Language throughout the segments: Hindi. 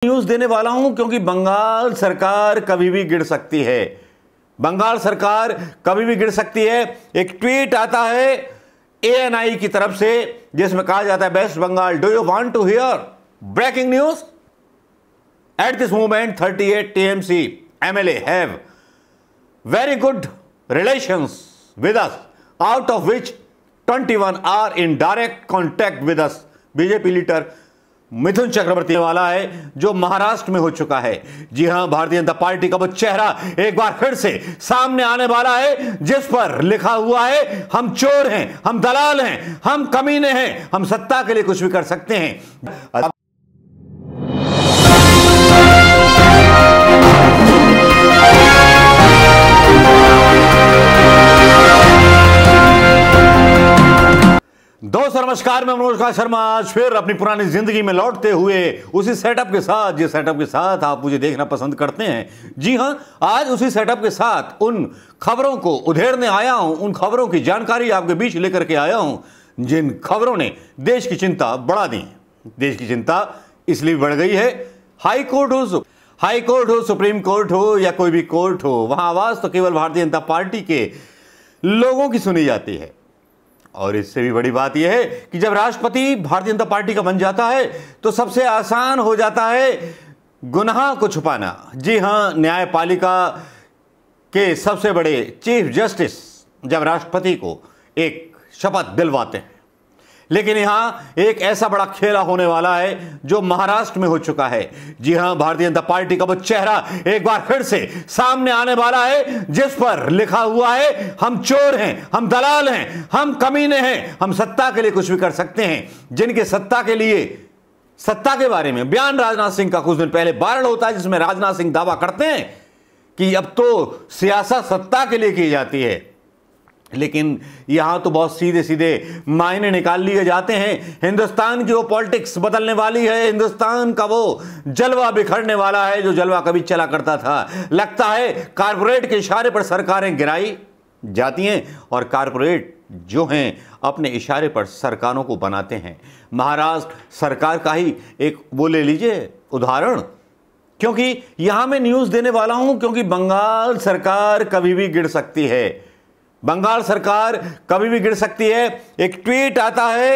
न्यूज देने वाला हूं क्योंकि बंगाल सरकार कभी भी गिर सकती है। बंगाल सरकार कभी भी गिर सकती है। एक ट्वीट आता है ANI की तरफ से जिसमें कहा जाता है, West Bengal, do you want to hear breaking news? At this moment 38 TMC MLA have very good relations with us, out of which 21 are in direct contact with us। BJP leader Mithun Chakraborty वाला है जो महाराष्ट्र में हो चुका है। जी हां, भारतीय जनता पार्टी का वो चेहरा एक बार फिर से सामने आने वाला है जिस पर लिखा हुआ है, हम चोर हैं, हम दलाल हैं, हम कमीने हैं, हम सत्ता के लिए कुछ भी कर सकते हैं। दोस्तों नमस्कार, मैं मनोज शर्मा आज फिर अपनी पुरानी जिंदगी में लौटते हुए उसी सेटअप के साथ, जिस सेटअप के साथ आप मुझे देखना पसंद करते हैं। जी हां, आज उसी सेटअप के साथ उन खबरों को उधेड़ने आया हूं, उन खबरों की जानकारी आपके बीच लेकर के आया हूं जिन खबरों ने देश की चिंता बढ़ा दी है। देश की चिंता इसलिए बढ़ गई है, हाई कोर्ट हो, सुप्रीम कोर्ट हो या कोई भी कोर्ट हो, वहां आवाज तो केवल भारतीय जनता पार्टी के लोगों की सुनी जाती है। और इससे भी बड़ी बात यह है कि जब राष्ट्रपति भारतीय जनता पार्टी का बन जाता है तो सबसे आसान हो जाता है गुनाह को छुपाना। जी हां, न्यायपालिका के सबसे बड़े चीफ जस्टिस जब राष्ट्रपति को एक शपथ दिलवाते हैं, लेकिन यहां एक ऐसा बड़ा खेला होने वाला है जो महाराष्ट्र में हो चुका है। जी हां, भारतीय जनता पार्टी का वो चेहरा एक बार फिर से सामने आने वाला है जिस पर लिखा हुआ है, हम चोर हैं, हम दलाल हैं, हम कमीने हैं, हम सत्ता के लिए कुछ भी कर सकते हैं। जिनके सत्ता के बारे में बयान राजनाथ सिंह का कुछ दिन पहले वायरल होता है, जिसमें राजनाथ सिंह दावा करते हैं कि अब तो सियासत सत्ता के लिए की जाती है। लेकिन यहां तो बहुत सीधे सीधे मायने निकाल लिए जाते हैं। हिंदुस्तान की वो पॉलिटिक्स बदलने वाली है, हिंदुस्तान का वो जलवा बिखरने वाला है जो जलवा कभी चला करता था। लगता है कारपोरेट के इशारे पर सरकारें गिराई जाती हैं और कारपोरेट जो हैं अपने इशारे पर सरकारों को बनाते हैं। महाराष्ट्र सरकार का ही एक वो ले लीजिए उदाहरण, क्योंकि यहां मैं न्यूज देने वाला हूं क्योंकि बंगाल सरकार कभी भी गिर सकती है। बंगाल सरकार कभी भी गिर सकती है। एक ट्वीट आता है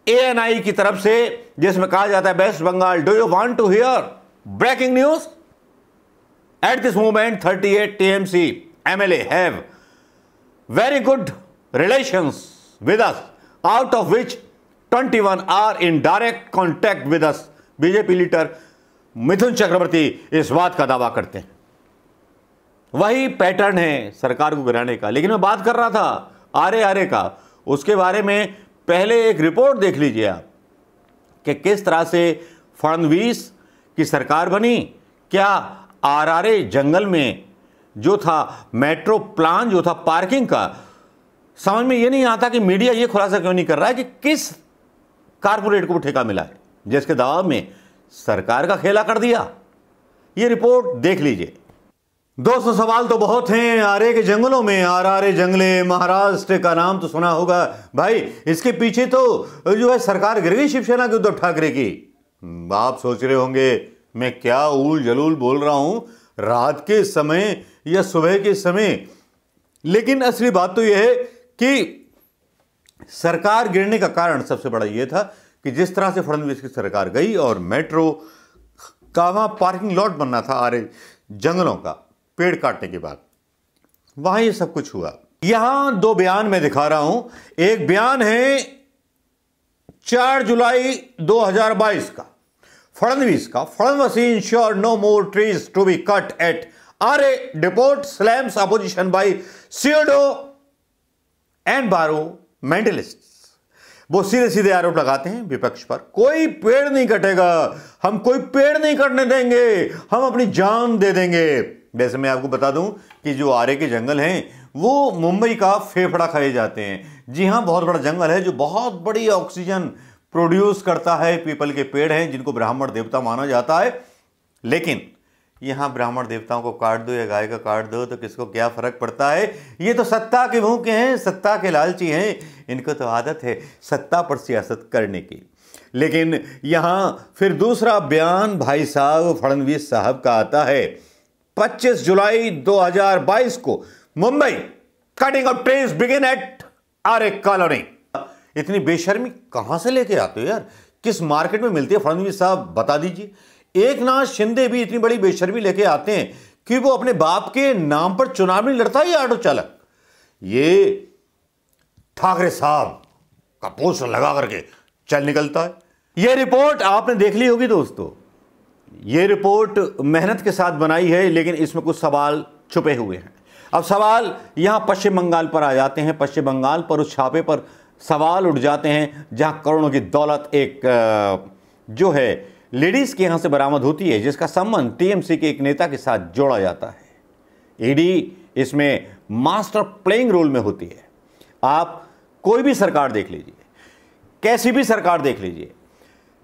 ANI की तरफ से जिसमें कहा जाता है, West Bengal, do you want to hear breaking news? At this moment 38 TMC MLA have very good relations with us, out of which 21 are in direct contact with us। BJP leader Mithun Chakraborty इस बात का दावा करते हैं। वही पैटर्न है सरकार को गिराने का। लेकिन मैं बात कर रहा था आरे का, उसके बारे में पहले एक रिपोर्ट देख लीजिए आप कि किस तरह से फडणवीस की सरकार बनी। क्या आरे जंगल में जो था मेट्रो प्लान जो था पार्किंग का, समझ में ये नहीं आता कि मीडिया ये खुलासा क्यों नहीं कर रहा है कि किस कारपोरेट को ठेका मिला है जिसके दबाव में सरकार का खेला कर दिया। ये रिपोर्ट देख लीजिए। दोस्तों सवाल तो बहुत हैं आरे के जंगलों में। आरे जंगले, महाराष्ट्र का नाम तो सुना होगा भाई, इसके पीछे तो जो है सरकार गिर गई शिवसेना की, उद्धव ठाकरे की। आप सोच रहे होंगे मैं क्या उल जलूल बोल रहा हूं रात के समय या सुबह के समय, लेकिन असली बात तो यह है कि सरकार गिरने का कारण सबसे बड़ा यह था कि जिस तरह से फडणवीस की सरकार गई और मेट्रो का वहां पार्किंग लॉट बनना था आरे जंगलों का, पेड़ काटने के बाद वहां ये सब कुछ हुआ। यहां दो बयान मैं दिखा रहा हूं। एक बयान है 4 जुलाई 2022 का फडणवीस का, Fadnavis ensure no more trees to be cut at Aarey depot slams opposition by सीएडो एंड बारो-मेंटलिस्ट्स। वो सीधे सीधे आरोप लगाते हैं विपक्ष पर, कोई पेड़ नहीं कटेगा, हम कोई पेड़ नहीं कटने देंगे, हम अपनी जान दे देंगे। वैसे मैं आपको बता दूं कि जो आरे के जंगल हैं वो मुंबई का फेफड़ा कहे जाते हैं। जी हां, बहुत बड़ा जंगल है जो बहुत बड़ी ऑक्सीजन प्रोड्यूस करता है। पीपल के पेड़ हैं जिनको ब्राह्मण देवता माना जाता है। लेकिन यहां ब्राह्मण देवताओं को काट दो या गाय का काट दो तो किसको क्या फर्क पड़ता है। ये तो सत्ता के भूखे हैं, सत्ता के लालची हैं, इनको तो आदत है सत्ता पर सियासत करने की। लेकिन यहां फिर दूसरा बयान भाई साहब फडणवीस साहब का आता है। 25 जुलाई 2022 को Mumbai, cutting of trees begin at Aarey colony. इतनी बेशर्मी कहां से लेके आते हो यार? किस मार्केट में मिलती है फडणवीस साहब, बता दीजिए। एकनाथ शिंदे भी इतनी बड़ी बेशर्मी लेके आते हैं कि वो अपने बाप के नाम पर चुनाव नहीं लड़ता ये ऑटो चालक। ये ठाकरे साहब का पोस्टर लगा करके चल निकलता है। यह रिपोर्ट आपने देख ली होगी दोस्तों। यह रिपोर्ट मेहनत के साथ बनाई है, लेकिन इसमें कुछ सवाल छुपे हुए हैं। अब सवाल यहां पश्चिम बंगाल पर आ जाते हैं। पश्चिम बंगाल पर उस छापे पर सवाल उठ जाते हैं जहां करोड़ों की दौलत एक जो है लेडीज के यहां से बरामद होती है, जिसका संबंध टीएमसी के एक नेता के साथ जोड़ा जाता है। ईडी इसमें मास्टर प्लेइंग रोल में होती है। आप कोई भी सरकार देख लीजिए, कैसी भी सरकार देख लीजिए,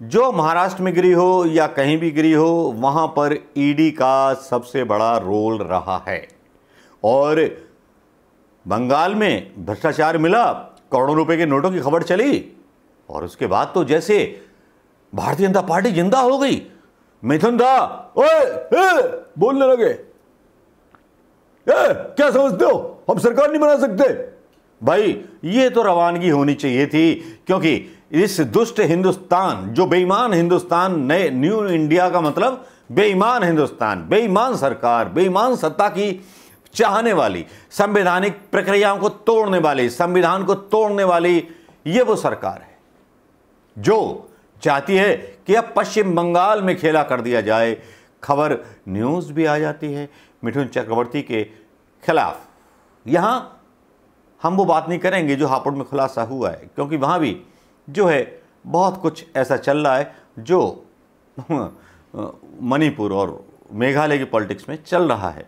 जो महाराष्ट्र में गिरी हो या कहीं भी गिरी हो, वहां पर ईडी का सबसे बड़ा रोल रहा है। और बंगाल में भ्रष्टाचार मिला, करोड़ों रुपए के नोटों की खबर चली, और उसके बाद तो जैसे भारतीय जनता पार्टी जिंदा हो गई। मिथुन दा ओए बोलने लगे, क्या समझते हो हम सरकार नहीं बना सकते? भाई ये तो रवानगी होनी चाहिए थी, क्योंकि इस दुष्ट हिंदुस्तान, जो बेईमान हिंदुस्तान, नए न्यू इंडिया का मतलब बेईमान हिंदुस्तान, बेईमान सरकार, बेईमान सत्ता की चाहने वाली, संवैधानिक प्रक्रियाओं को तोड़ने वाली, संविधान को तोड़ने वाली, ये वो सरकार है जो चाहती है कि अब पश्चिम बंगाल में खेला कर दिया जाए। खबर न्यूज़ भी आ जाती है मिथुन चक्रवर्ती के खिलाफ। यहां हम वो बात नहीं करेंगे जो हापुड़ में खुलासा हुआ है, क्योंकि वहां भी जो है बहुत कुछ ऐसा चल रहा है जो मणिपुर और मेघालय की पॉलिटिक्स में चल रहा है।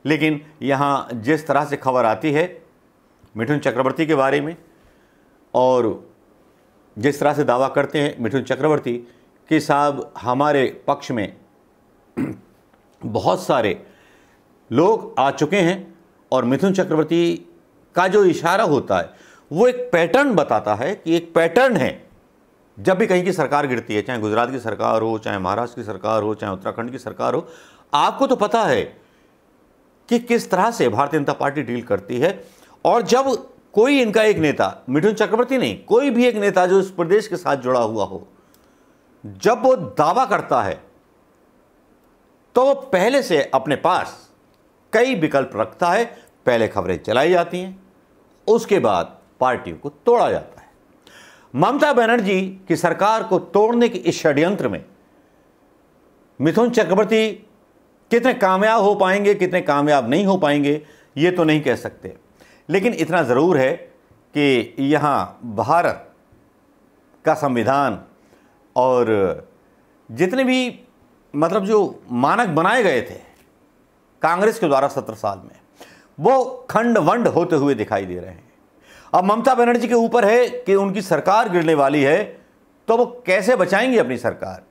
लेकिन यहाँ जिस तरह से खबर आती है मिथुन चक्रवर्ती के बारे में, और जिस तरह से दावा करते हैं मिथुन चक्रवर्ती कि साहब हमारे पक्ष में बहुत सारे लोग आ चुके हैं, और मिथुन चक्रवर्ती का जो इशारा होता है वो एक पैटर्न बताता है कि एक पैटर्न है। जब भी कहीं की सरकार गिरती है, चाहे गुजरात की सरकार हो, चाहे महाराष्ट्र की सरकार हो, चाहे उत्तराखंड की सरकार हो, आपको तो पता है कि किस तरह से भारतीय जनता पार्टी डील करती है। और जब कोई इनका एक नेता, मिथुन चक्रवर्ती नहीं, कोई भी एक नेता जो इस प्रदेश के साथ जुड़ा हुआ हो, जब वो दावा करता है तो वो पहले से अपने पास कई विकल्प रखता है। पहले खबरें चलाई जाती हैं, उसके बाद पार्टियों को तोड़ा जाता है। ममता बनर्जी की सरकार को तोड़ने के इस षड्यंत्र में मिथुन चक्रवर्ती कितने कामयाब हो पाएंगे, कितने कामयाब नहीं हो पाएंगे, ये तो नहीं कह सकते। लेकिन इतना ज़रूर है कि यहाँ भारत का संविधान और जितने भी मतलब जो मानक बनाए गए थे कांग्रेस के द्वारा 17 साल में, वो खंड वंड होते हुए दिखाई दे रहे हैं। अब ममता बनर्जी के ऊपर है कि उनकी सरकार गिरने वाली है, तो वो कैसे बचाएंगे अपनी सरकार।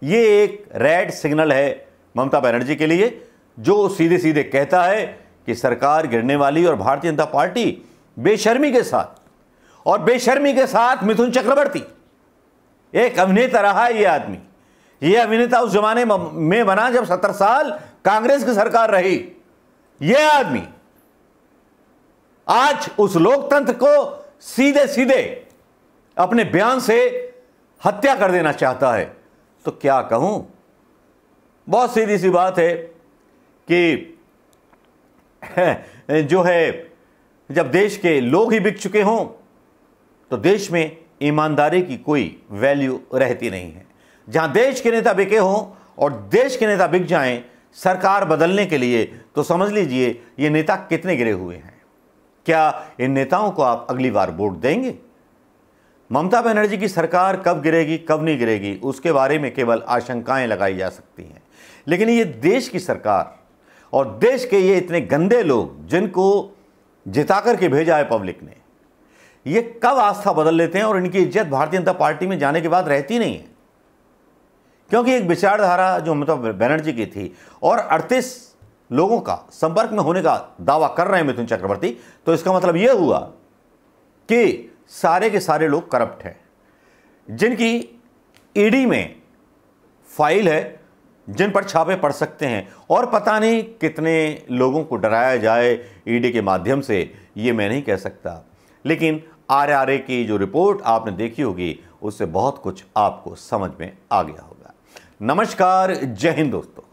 ये एक रेड सिग्नल है ममता बनर्जी के लिए, जो सीधे सीधे कहता है कि सरकार गिरने वाली, और भारतीय जनता पार्टी बेशर्मी के साथ, और बेशर्मी के साथ मिथुन चक्रवर्ती एक अभिनेता रहा है। ये आदमी, ये अभिनेता उस जमाने में बना जब 70 साल कांग्रेस की सरकार रही। ये आदमी आज उस लोकतंत्र को सीधे सीधे अपने बयान से हत्या कर देना चाहता है। तो क्या कहूं, बहुत सीधी सी बात है कि जो है जब देश के लोग ही बिक चुके हों तो देश में ईमानदारी की कोई वैल्यू रहती नहीं है। जहां देश के नेता बिके हों और देश के नेता बिक जाएं सरकार बदलने के लिए, तो समझ लीजिए ये नेता कितने गिरे हुए हैं। क्या इन नेताओं को आप अगली बार वोट देंगे? ममता बनर्जी की सरकार कब गिरेगी, कब नहीं गिरेगी, उसके बारे में केवल आशंकाएं लगाई जा सकती हैं। लेकिन ये देश की सरकार और देश के ये इतने गंदे लोग जिनको जिता करके भेजा है पब्लिक ने, ये कब आस्था बदल लेते हैं और इनकी इज्जत भारतीय जनता पार्टी में जाने के बाद रहती नहीं है। क्योंकि एक विचारधारा जो ममता बनर्जी की थी और 38 लोगों का संपर्क में होने का दावा कर रहे हैं मिथुन चक्रवर्ती, तो इसका मतलब यह हुआ कि सारे के सारे लोग करप्ट हैं। जिनकी ईडी में फाइल है जिन पर छापे पड़ सकते हैं, और पता नहीं कितने लोगों को डराया जाए ईडी के माध्यम से, ये मैं नहीं कह सकता। लेकिन आरआरए की जो रिपोर्ट आपने देखी होगी उससे बहुत कुछ आपको समझ में आ गया होगा। नमस्कार, जय हिंद दोस्तों।